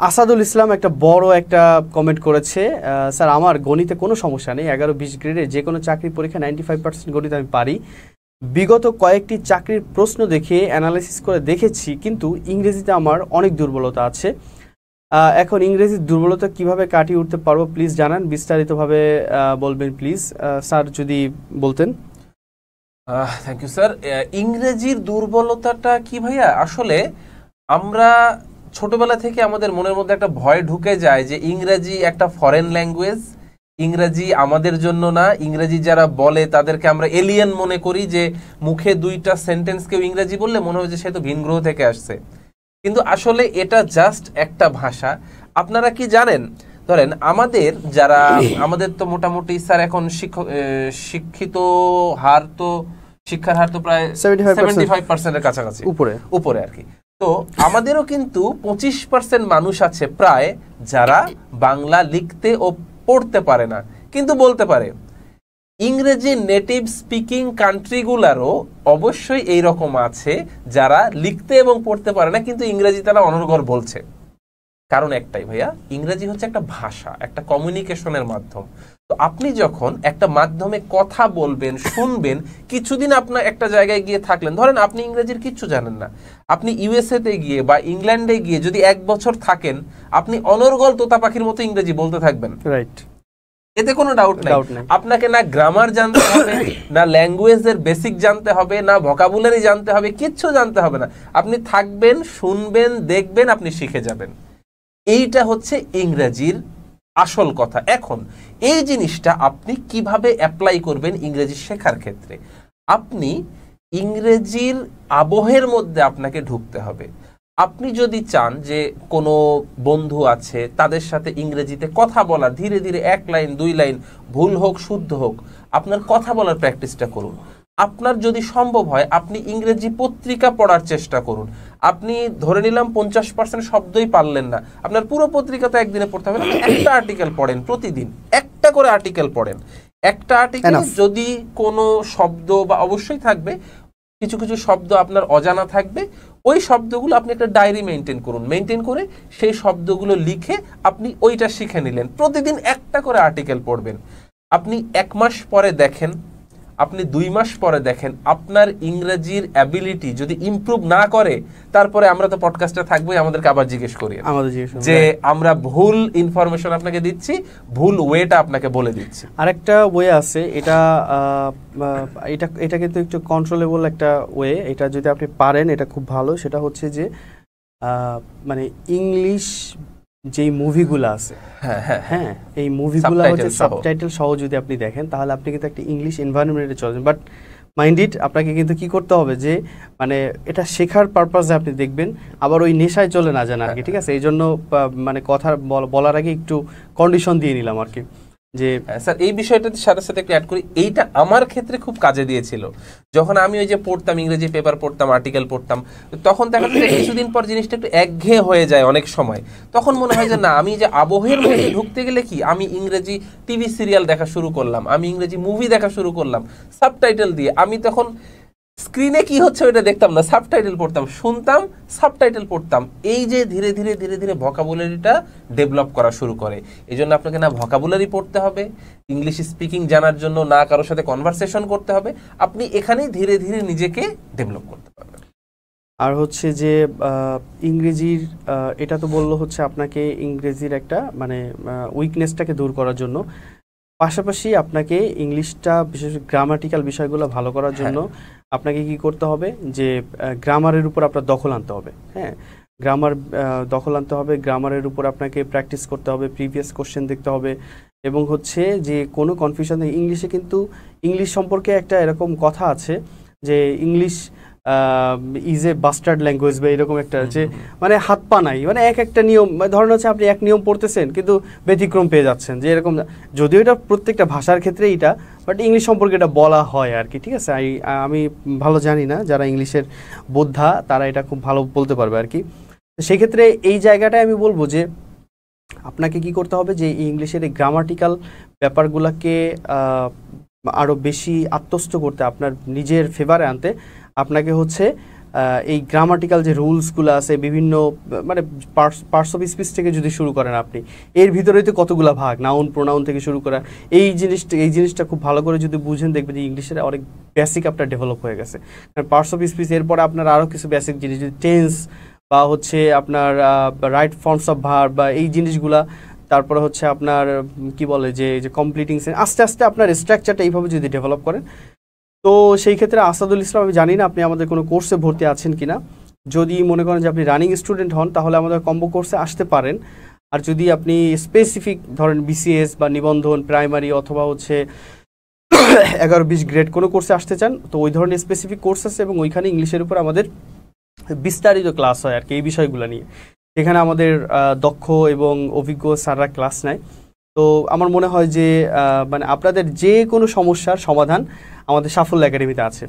আসাদুল ইসলাম একটা বড় একটা কমেন্ট করেছে, স্যার আমার গণিতে কোনো সমস্যা নেই, 11-20 গ্রেডে যে কোনো চাকরির পরীক্ষা 95% গণিত আমি পারি। বিগত কয়েকটি চাকরির প্রশ্ন দেখে অ্যানালাইসিস করে দেখেছি, কিন্তু ইংরেজিতে আমার অনেক দুর্বলতা আছে। এখন ইংরেজির দুর্বলতা কিভাবে কাটিয়ে উঠতে পারবো প্লিজ জানান, বিস্তারিতভাবে বলবেন প্লিজ স্যার যদি বলতেন। Thank you sir. ইংরেজির দুর্বলতাটা কি ভাইয়া, আসলে আমরা ছোটবেলা থেকে আমাদের মনের মধ্যে একটা ভয় ঢুকে যায় যে ইংরেজি একটা ফরেন ল্যাঙ্গুয়েজ, ইংরেজি আমাদের জন্য না, ইংরেজি যারা বলে তাদেরকে আমরা এলিয়েন মনে করি, যে মুখে দুইটা সেন্টেন্স কেউ ইংরেজি বললে মনে হয় যে সে তো ভিন গ্রহ থেকে আসছে। কিন্তু আসলে এটা জাস্ট একটা ভাষা। আপনারা কি জানেন, ধরেন আমাদের যারা আমাদের তো মোটামুটি স্যার এখন শিক্ষিত হার তো শিক্ষার হার তো প্রায় 75%-এর কাছাকাছি উপরে আর কি। তো আমাদেরও কিন্তু 25% মানুষ আছে প্রায় যারা বাংলা লিখতে ও পড়তে পারে না, কিন্তু বলতে পারে। ইংরেজি নেটিভ স্পিকিং কান্ট্রিগুলারও অবশ্যই এই রকম আছে যারা লিখতে এবং পড়তে পারে না, কিন্তু ইংরেজি তারা অনর্গল বলছে। কারণ একটাই ভাইয়া, ইংরেজি হচ্ছে একটা ভাষা, একটা কমিউনিকেশনের মাধ্যম। তো আপনি যখন একটা মাধ্যমে কথা বলবেন, শুনবেন, কিছুদিন আপনার একটা জায়গায় গিয়ে থাকলেন, ধরেন আপনি ইংরেজির কিচ্ছু জানেন না, আপনি ইউএসএতে গিয়ে বা ইংল্যান্ডে গিয়ে যদি 1 বছর থাকেন, আপনি অনর্গল তোতা পাখির মতো ইংরেজি বলতে থাকবেন। রাইট, এতে কোনো ডাউট নাই। আপনাকে না গ্রামার জানতে হবে, না ল্যাঙ্গুয়েজের বেসিক জানতে হবে, না ভোকাবুলারি জানতে হবে, কিচ্ছু জানতে হবে না। আপনি থাকবেন, শুনবেন, দেখবেন, আপনি শিখে যাবেন। এইটা হচ্ছে ইংরেজির আসল কথা। এখন এই জিনিসটা আপনি কিভাবে অ্যাপ্লাই করবেন ইংরেজি শেখার ক্ষেত্রে? আপনি ইংরেজির আবহের মধ্যে আপনাকে ঢুকতে হবে। আপনি যদি চান যে কোনো বন্ধু আছে তাদের সাথে ইংরেজিতে কথা বলা, ধীরে ধীরে 1 লাইন 2 লাইন ভুল হোক শুদ্ধ হোক, আপনার কথা বলার প্র্যাকটিসটা করুন। আপনার যদি সম্ভব হয় আপনি ইংরেজি পত্রিকা পড়ার চেষ্টা করুন। আপনি ধরে নিলাম 50% শব্দই পারলেন না, আপনার পুরো পত্রিকা তো একদিনে পড়তে হবে না, একটা আর্টিকেল পড়েন, প্রতিদিন একটা করে আর্টিকেল পড়েন। একটা আর্টিকেল যদি কোনো শব্দ বা অবশ্যই থাকবে, কিছু কিছু শব্দ আপনার অজানা থাকবে, ওই শব্দগুলো আপনি একটা ডায়েরি মেনটেন করুন। মেনটেন করে সেই শব্দগুলো লিখে আপনি ওইটা শিখে নিলেন। প্রতিদিন একটা করে আর্টিকেল পড়বেন। আপনি 1 মাস পরে দেখেন, আপনি 2 মাস পরে দেখেন, আপনার ইংরেজির অ্যাবিলিটি যদি ইমপ্রুভ না করে, তারপরে আমরা তো পডকাস্টে থাকবোই, আমাদেরকে আবার জিজ্ঞেস করি যে আমরা ভুল ইনফরমেশন আপনাকে দিচ্ছি, ভুল ওয়েটা আপনাকে বলে দিচ্ছি। আরেকটা ওয়ে আছে, এটা কিন্তু একটু কন্ট্রোলেবল একটা ওয়ে। এটা যদি আপনি পারেন এটা খুব ভালো। সেটা হচ্ছে যে মানে ইংলিশ যেই মুভিগুলো আছে, হ্যাঁ এই মুভিগুলো হচ্ছে সাবটাইটেল সহ যদি আপনি দেখেন, তাহলে আপনি কিন্তু একটা ইংলিশ এনভায়রনমেন্টে চলেন। বাট মাইন্ড ইট, আপনাকে কিন্তু কি করতে হবে যে মানে এটা শেখার পারপাসে আপনি দেখবেন, আবার ওই নেশায় চলে না যান আর কি। ঠিক আছে, এই জন্য মানে কথা বলার আগে একটু কন্ডিশন দিয়ে নিলাম আর কি। যে স্যার এই বিষয়টার সাথে সাথে একটু অ্যাড করি, এইটা আমার ক্ষেত্রে খুব কাজে দিয়েছিল। যখন আমি ওই যে পড়তাম, ইংরেজি পেপার পড়তাম, আর্টিকেল পড়তাম, তখন দেখা যাচ্ছে কিছুদিন পর জিনিসটা একটু একঘেয়ে হয়ে যায় অনেক সময়। তখন মনে হয় যে না, আমি যে আবহের মধ্যে ঢুকতে গেলে কি, আমি ইংরেজি টিভি সিরিয়াল দেখা শুরু করলাম, আমি ইংরেজি মুভি দেখা শুরু করলাম সাবটাইটেল দিয়ে। আমি তখন স্ক্রিনে কি হচ্ছে ওইটা দেখতাম না, সাবটাইটেল পড়তাম, শুনতাম, সাবটাইটেল পড়তাম। এই যে ধীরে ধীরে ধীরে ধীরে ভোকাবুলারিটা ডেভেলপ করা শুরু করে। এই জন্য আপনাকে না ভোকাবুলারি পড়তে হবে ইংলিশ স্পিকিং জানার জন্য, না কারোর সাথে কনভারসেশন করতে হবে, আপনি এখানেই ধীরে ধীরে নিজেকে ডেভেলপ করতে পারবেন। আর হচ্ছে যে ইংরেজির এটা তো বললো হচ্ছে আপনাকে ইংরেজির একটা মানে উইকনেসটাকে দূর করার জন্য, পাশাপাশি আপনাকে ইংলিশটা বিশেষ গ্রামাটিক্যাল বিষয়গুলো ভালো করার জন্য আপনাকে কি করতে হবে যে গ্রামারের উপর আপনার দখল আনতে হবে। হ্যাঁ, গ্রামার দখল আনতে হবে, গ্রামারের উপর আপনাকে প্র্যাকটিস করতে হবে, প্রিভিয়াস কোশ্চেন দেখতে হবে, এবং হচ্ছে যে কোনো কনফিউশন নেই। ইংলিশে কিন্তু ইংলিশ সম্পর্কে একটা এরকম কথা আছে যে English is a bastard language, বা এরকম একটা যে মানে হাত পা নাই, মানে একটা নিয়ম, ধরেন হচ্ছে আপনি এক নিয়ম পড়তেছেন কিন্তু ব্যতিক্রম পেয়ে যাচ্ছেন, যে এরকম। যদিও এটা প্রত্যেকটা ভাষার ক্ষেত্রে এটা, বাট ইংলিশ সম্পর্কে এটা বলা হয় আর কি। ঠিক আছে, আমি ভালো জানি না, যারা ইংলিশের বোদ্ধা তারা এটা খুব ভালো বলতে পারবে আর কি। সেক্ষেত্রে এই জায়গাটায় আমি বলবো যে আপনাকে কি করতে হবে যে ইংলিশের এই গ্রামাটিক্যাল ব্যাপারগুলোকে আরও বেশি আত্মস্থ করতে, আপনার নিজের ফেভারে আনতে আপনাকে হচ্ছে এই গ্রামাটিক্যাল যে রুলসগুলো আছে বিভিন্ন মানে পার্টস অফ স্পিচ থেকে যদি শুরু করেন আপনি, এর ভিতরে তো কতগুলো ভাগ, নাউন প্রোনাউন থেকে শুরু করা, এই জিনিসটা খুব ভালো করে যদি বুঝেন দেখবেন যে ইংলিশের অনেক বেসিক আপনার ডেভেলপ হয়ে গেছে। কারণ পার্টস অফ স্পিচ এরপরে আপনার আরও কিছু বেসিক জিনিস, যদি টেন্স বা হচ্ছে আপনার রাইট ফর্মস অফ ভার্ব বা এই জিনিসগুলা, তারপরে হচ্ছে আপনার কি বলে যে কমপ্লিটিং সেন্টেন্স, আস্তে আস্তে আপনার স্ট্রাকচারটা এইভাবে যদি ডেভেলপ করেন, তো সেই ক্ষেত্রে আসাদুল ইসলাম, আমি জানি না আপনি আমাদের কোনো কোর্সে ভর্তি আছেন কিনা। যদি মনে করেন যে আপনি রানিং স্টুডেন্ট হন তাহলে আমাদের কম্বো কোর্সে আসতে পারেন। আর যদি আপনি স্পেসিফিক ধরেন বিসিএস বা নিবন্ধন প্রাইমারি অথবা হচ্ছে 11-20 গ্রেড কোনো কোর্সে আসতে চান, তো ওই ধরনের স্পেসিফিক কোর্স আছে এবং ওইখানে ইংলিশের উপর আমাদের বিস্তারিত ক্লাস হয় আর কি, এই বিষয়গুলো নিয়ে। এখানে আমাদের দক্ষ এবং অভিজ্ঞ স্যাররা ক্লাস নেয়। তো আমার মনে হয় যে মানে আপনাদের যে কোনো সমস্যার সমাধান আমাদের সাফল্য একাডেমিতে আছে।